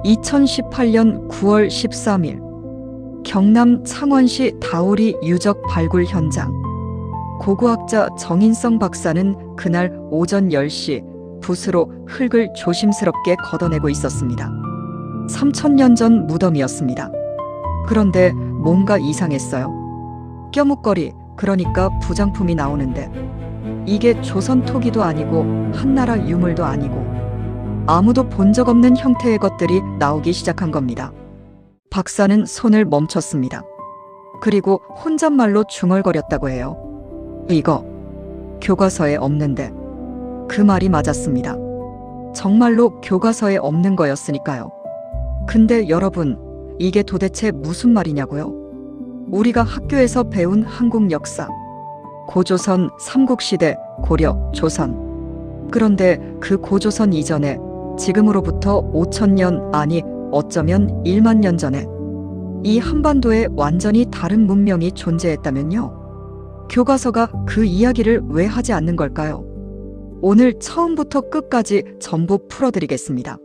2018년 9월 13일 경남 창원시 다오리 유적 발굴 현장. 고고학자 정인성 박사는 그날 오전 10시 붓으로 흙을 조심스럽게 걷어내고 있었습니다. 3000년 전 무덤이었습니다. 그런데 뭔가 이상했어요. 껴묵거리, 그러니까 부장품이 나오는데 이게 조선 토기도 아니고 한나라 유물도 아니고 아무도 본 적 없는 형태의 것들이 나오기 시작한 겁니다. 박사는 손을 멈췄습니다. 그리고 혼잣말로 중얼거렸다고 해요. 이거 교과서에 없는데. 그 말이 맞았습니다. 정말로 교과서에 없는 거였으니까요. 근데 여러분, 이게 도대체 무슨 말이냐고요? 우리가 학교에서 배운 한국 역사, 고조선, 삼국시대, 고려, 조선. 그런데 그 고조선 이전에 지금으로부터 5000년, 아니 어쩌면 1만 년 전에 이 한반도에 완전히 다른 문명이 존재했다면요? 교과서가 그 이야기를 왜 하지 않는 걸까요? 오늘 처음부터 끝까지 전부 풀어드리겠습니다.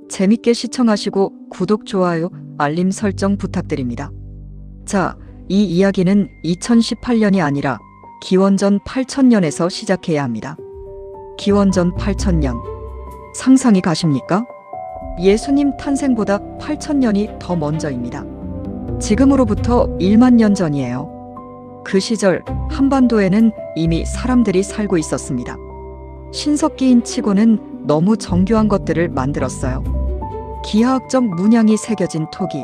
재밌게 시청하시고 구독, 좋아요, 알림 설정 부탁드립니다. 자, 이 이야기는 2018년이 아니라 기원전 8000년에서 시작해야 합니다. 기원전 8000년. 상상이 가십니까? 예수님 탄생보다 8000년이 더 먼저입니다. 지금으로부터 1만 년 전이에요. 그 시절 한반도에는 이미 사람들이 살고 있었습니다. 신석기인 치고는 너무 정교한 것들을 만들었어요. 기하학적 문양이 새겨진 토기,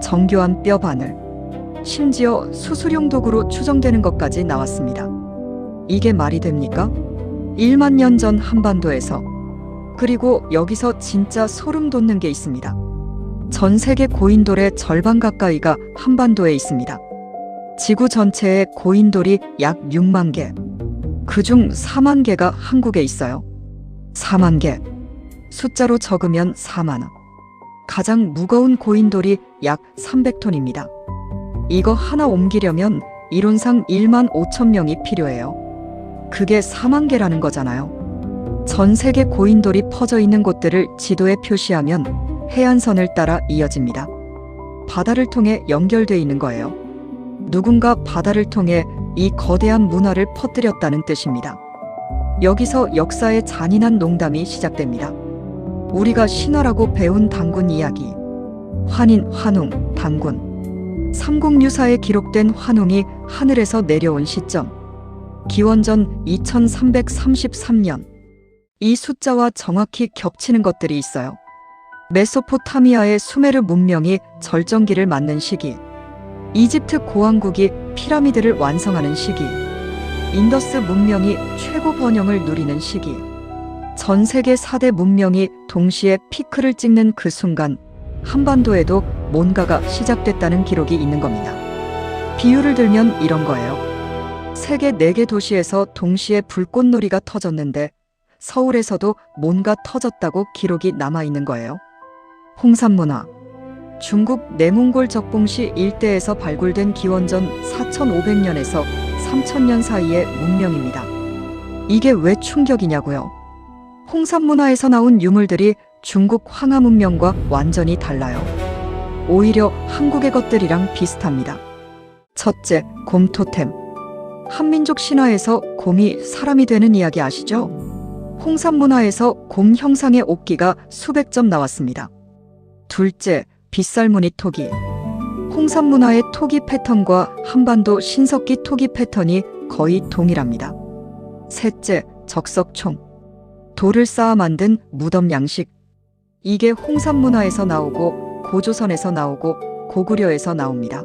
정교한 뼈 바늘, 심지어 수술용 도구로 추정되는 것까지 나왔습니다. 이게 말이 됩니까? 1만 년 전 한반도에서. 그리고 여기서 진짜 소름 돋는 게 있습니다. 전 세계 고인돌의 절반 가까이가 한반도에 있습니다. 지구 전체의 고인돌이 약 6만 개. 그중 4만 개가 한국에 있어요. 4만 개. 숫자로 적으면 4만. 가장 무거운 고인돌이 약 300톤입니다. 이거 하나 옮기려면 이론상 1만 5천 명이 필요해요. 그게 4만 개라는 거잖아요. 전 세계 고인돌이 퍼져 있는 곳들을 지도에 표시하면 해안선을 따라 이어집니다. 바다를 통해 연결돼 있는 거예요. 누군가 바다를 통해 이 거대한 문화를 퍼뜨렸다는 뜻입니다. 여기서 역사의 잔인한 농담이 시작됩니다. 우리가 신화라고 배운 단군 이야기. 환인, 환웅, 단군. 삼국유사에 기록된 환웅이 하늘에서 내려온 시점. 기원전 2333년. 이 숫자와 정확히 겹치는 것들이 있어요. 메소포타미아의 수메르 문명이 절정기를 맞는 시기. 이집트 고왕국이 피라미드를 완성하는 시기. 인더스 문명이 최고 번영을 누리는 시기. 전 세계 4대 문명이 동시에 피크를 찍는 그 순간 한반도에도 뭔가가 시작됐다는 기록이 있는 겁니다. 비유를 들면 이런 거예요. 세계 4개 도시에서 동시에 불꽃놀이가 터졌는데 서울에서도 뭔가 터졌다고 기록이 남아있는 거예요. 홍산문화. 중국 내몽골 적봉시 일대에서 발굴된 기원전 4500년에서 3000년 사이의 문명입니다. 이게 왜 충격이냐고요? 홍산문화에서 나온 유물들이 중국 황하 문명과 완전히 달라요. 오히려 한국의 것들이랑 비슷합니다. 첫째, 곰 토템. 한민족 신화에서 곰이 사람이 되는 이야기 아시죠? 홍산문화에서 곰 형상의 옥기가 수백 점 나왔습니다. 둘째, 빗살무늬 토기. 홍산문화의 토기 패턴과 한반도 신석기 토기 패턴이 거의 동일합니다. 셋째, 적석총. 돌을 쌓아 만든 무덤 양식. 이게 홍산문화에서 나오고 고조선에서 나오고 고구려에서 나옵니다.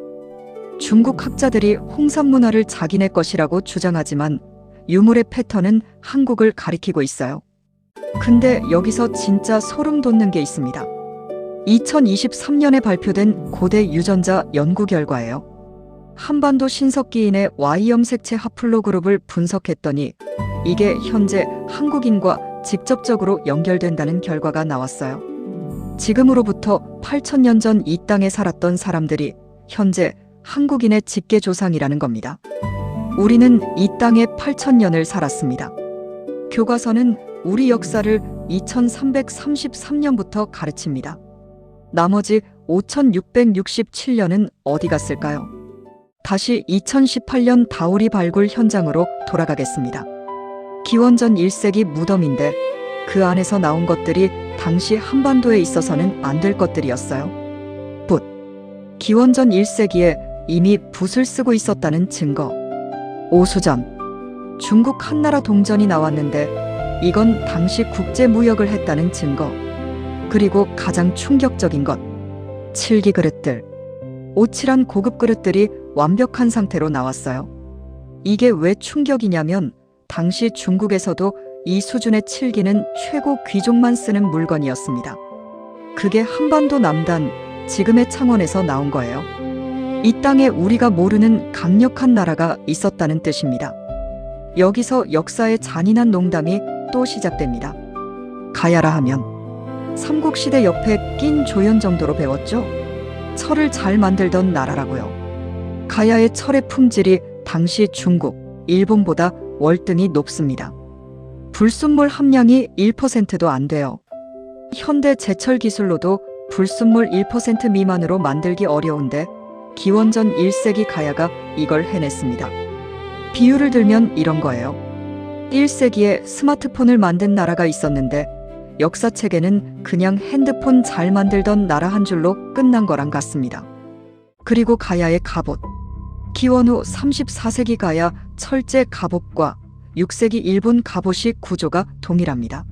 중국 학자들이 홍산문화를 자기네 것이라고 주장하지만 유물의 패턴은 한국을 가리키고 있어요. 근데 여기서 진짜 소름 돋는 게 있습니다. 2023년에 발표된 고대 유전자 연구 결과예요. 한반도 신석기인의 Y염색체 하플로그룹을 분석했더니 이게 현재 한국인과 직접적으로 연결된다는 결과가 나왔어요. 지금으로부터 8000년 전 이 땅에 살았던 사람들이 현재 한국인의 직계조상이라는 겁니다. 우리는 이 땅에 8000년을 살았습니다. 교과서는 우리 역사를 2333년부터 가르칩니다. 나머지 5667년은 어디 갔을까요? 다시 2018년 다우리 발굴 현장으로 돌아가겠습니다. 기원전 1세기 무덤인데 그 안에서 나온 것들이 당시 한반도에 있어서는 안 될 것들이었어요. 붓. 기원전 1세기에 이미 붓을 쓰고 있었다는 증거. 오수전. 중국 한나라 동전이 나왔는데 이건 당시 국제무역을 했다는 증거. 그리고 가장 충격적인 것. 칠기 그릇들. 오칠한 고급 그릇들이 완벽한 상태로 나왔어요. 이게 왜 충격이냐면 당시 중국에서도 이 수준의 칠기는 최고 귀족만 쓰는 물건이었습니다. 그게 한반도 남단, 지금의 창원에서 나온 거예요. 이 땅에 우리가 모르는 강력한 나라가 있었다는 뜻입니다. 여기서 역사의 잔인한 농담이 또 시작됩니다. 가야라 하면 삼국시대 옆에 낀 조연 정도로 배웠죠? 철을 잘 만들던 나라라고요. 가야의 철의 품질이 당시 중국, 일본보다 월등히 높습니다. 불순물 함량이 1%도 안 돼요. 현대 제철 기술로도 불순물 1% 미만으로 만들기 어려운데 기원전 1세기 가야가 이걸 해냈습니다. 비유를 들면 이런 거예요. 1세기에 스마트폰을 만든 나라가 있었는데 역사책에는 그냥 핸드폰 잘 만들던 나라 한 줄로 끝난 거랑 같습니다. 그리고 가야의 갑옷. 기원 후 34세기 가야 철제 갑옷과 6세기 일본 갑옷이 구조가 동일합니다.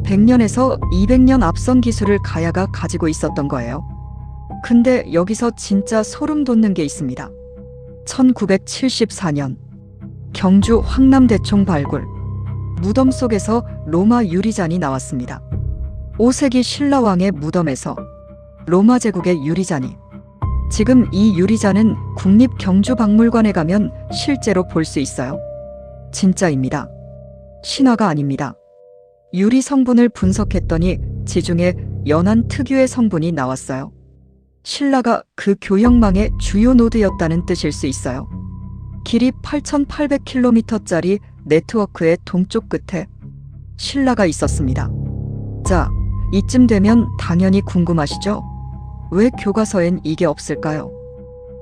100년에서 200년 앞선 기술을 가야가 가지고 있었던 거예요. 근데 여기서 진짜 소름 돋는 게 있습니다. 1974년 경주 황남대총 발굴. 무덤 속에서 로마 유리잔이 나왔습니다. 5세기 신라왕의 무덤에서 로마 제국의 유리잔이. 지금 이 유리잔은 국립경주박물관에 가면 실제로 볼 수 있어요. 진짜입니다. 신화가 아닙니다. 유리 성분을 분석했더니 지중해 연안 특유의 성분이 나왔어요. 신라가 그 교역망의 주요 노드였다는 뜻일 수 있어요. 길이 8,800km짜리 네트워크의 동쪽 끝에 신라가 있었습니다. 자, 이쯤 되면 당연히 궁금하시죠? 왜 교과서엔 이게 없을까요?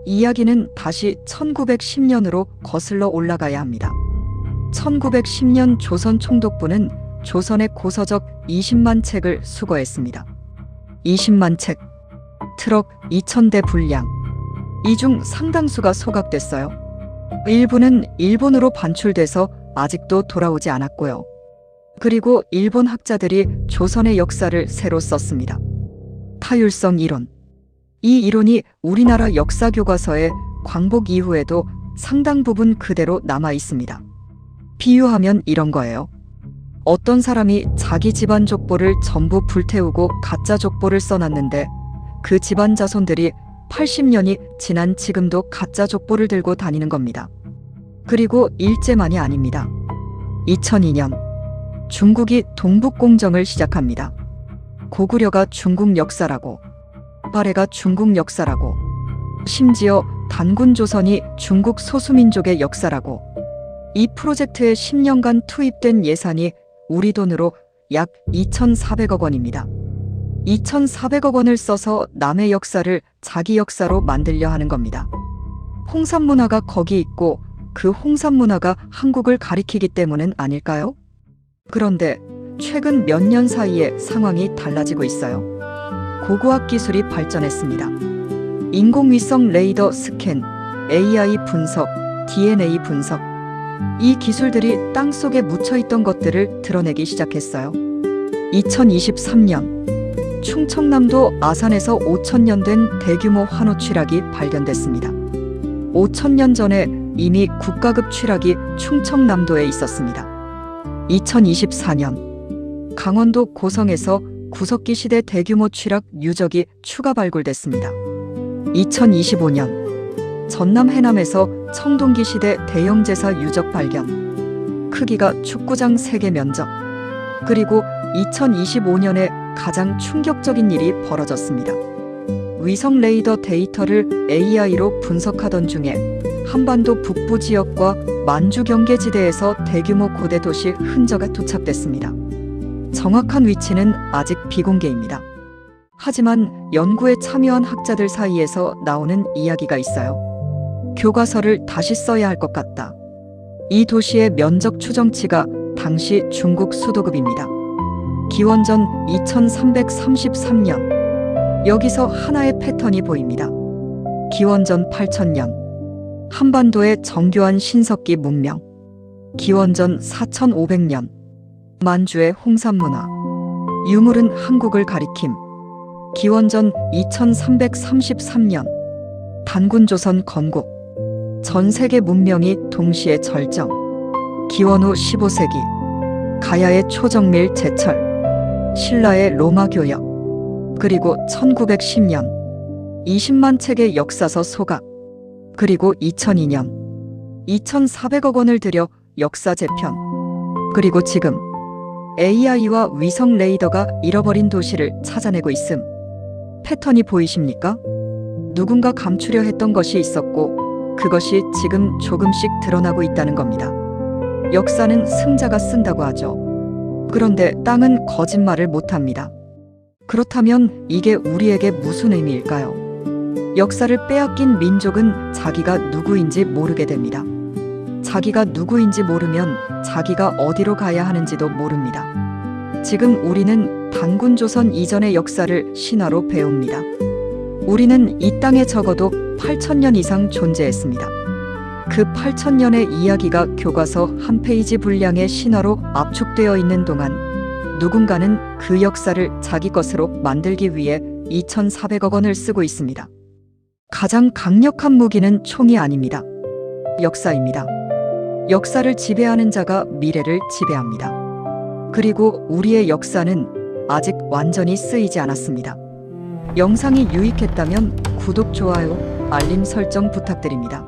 이야기는 다시 1910년으로 거슬러 올라가야 합니다. 1910년 조선 총독부는 조선의 고서적 20만 책을 수거했습니다. 20만 책, 트럭 2,000대 분량. 이 중 상당수가 소각됐어요. 일부는 일본으로 반출돼서 아직도 돌아오지 않았고요. 그리고 일본 학자들이 조선의 역사를 새로 썼습니다. 타율성 이론. 이 이론이 우리나라 역사 교과서에 광복 이후에도 상당 부분 그대로 남아 있습니다. 비유하면 이런 거예요. 어떤 사람이 자기 집안 족보를 전부 불태우고 가짜 족보를 써놨는데 그 집안 자손들이 80년이 지난 지금도 가짜 족보를 들고 다니는 겁니다. 그리고 일제만이 아닙니다. 2002년 중국이 동북공정을 시작합니다. 고구려가 중국 역사라고, 발해가 중국 역사라고, 심지어 단군조선이 중국 소수민족의 역사라고. 이 프로젝트에 10년간 투입된 예산이 우리 돈으로 약 2,400억 원입니다. 2,400억 원을 써서 남의 역사를 자기 역사로 만들려 하는 겁니다. 홍산 문화가 거기 있고 그 홍산 문화가 한국을 가리키기 때문은 아닐까요? 그런데 최근 몇 년 사이에 상황이 달라지고 있어요. 고고학 기술이 발전했습니다. 인공위성 레이더 스캔, AI 분석, DNA 분석. 이 기술들이 땅속에 묻혀있던 것들을 드러내기 시작했어요. 2023년 충청남도 아산에서 5,000년 된 대규모 환호 취락이 발견됐습니다. 5,000년 전에 이미 국가급 취락이 충청남도에 있었습니다. 2024년 강원도 고성에서 구석기 시대 대규모 취락 유적이 추가 발굴됐습니다. 2025년 전남 해남에서 청동기 시대 대형 제사 유적 발견. 크기가 축구장 3개 면적. 그리고 2025년에 가장 충격적인 일이 벌어졌습니다. 위성 레이더 데이터를 AI로 분석하던 중에 한반도 북부 지역과 만주 경계지대에서 대규모 고대 도시 흔적이 도착됐습니다. 정확한 위치는 아직 비공개입니다. 하지만 연구에 참여한 학자들 사이에서 나오는 이야기가 있어요. 교과서를 다시 써야 할 것 같다. 이 도시의 면적 추정치가 당시 중국 수도급입니다. 기원전 2333년. 여기서 하나의 패턴이 보입니다. 기원전 8000년. 한반도의 정교한 신석기 문명. 기원전 4500년. 만주의 홍산문화. 유물은 한국을 가리킴. 기원전 2333년. 단군조선 건국. 전 세계 문명이 동시에 절정. 기원 후 15세기. 가야의 초정밀 제철. 신라의 로마 교역. 그리고 1910년. 20만 책의 역사서 소각. 그리고 2002년. 2,400억 원을 들여 역사 재편. 그리고 지금 AI와 위성 레이더가 잃어버린 도시를 찾아내고 있음. 패턴이 보이십니까? 누군가 감추려 했던 것이 있었고 그것이 지금 조금씩 드러나고 있다는 겁니다. 역사는 승자가 쓴다고 하죠. 그런데 땅은 거짓말을 못합니다. 그렇다면 이게 우리에게 무슨 의미일까요? 역사를 빼앗긴 민족은 자기가 누구인지 모르게 됩니다. 자기가 누구인지 모르면 자기가 어디로 가야 하는지도 모릅니다. 지금 우리는 단군조선 이전의 역사를 신화로 배웁니다. 우리는 이 땅에 적어도 8,000년 이상 존재했습니다. 그 8,000년의 이야기가 교과서 한 페이지 분량의 신화로 압축되어 있는 동안 누군가는 그 역사를 자기 것으로 만들기 위해 2,400억 원을 쓰고 있습니다. 가장 강력한 무기는 총이 아닙니다. 역사입니다. 역사를 지배하는 자가 미래를 지배합니다. 그리고 우리의 역사는 아직 완전히 쓰이지 않았습니다. 영상이 유익했다면 구독, 좋아요, 알림 설정 부탁드립니다.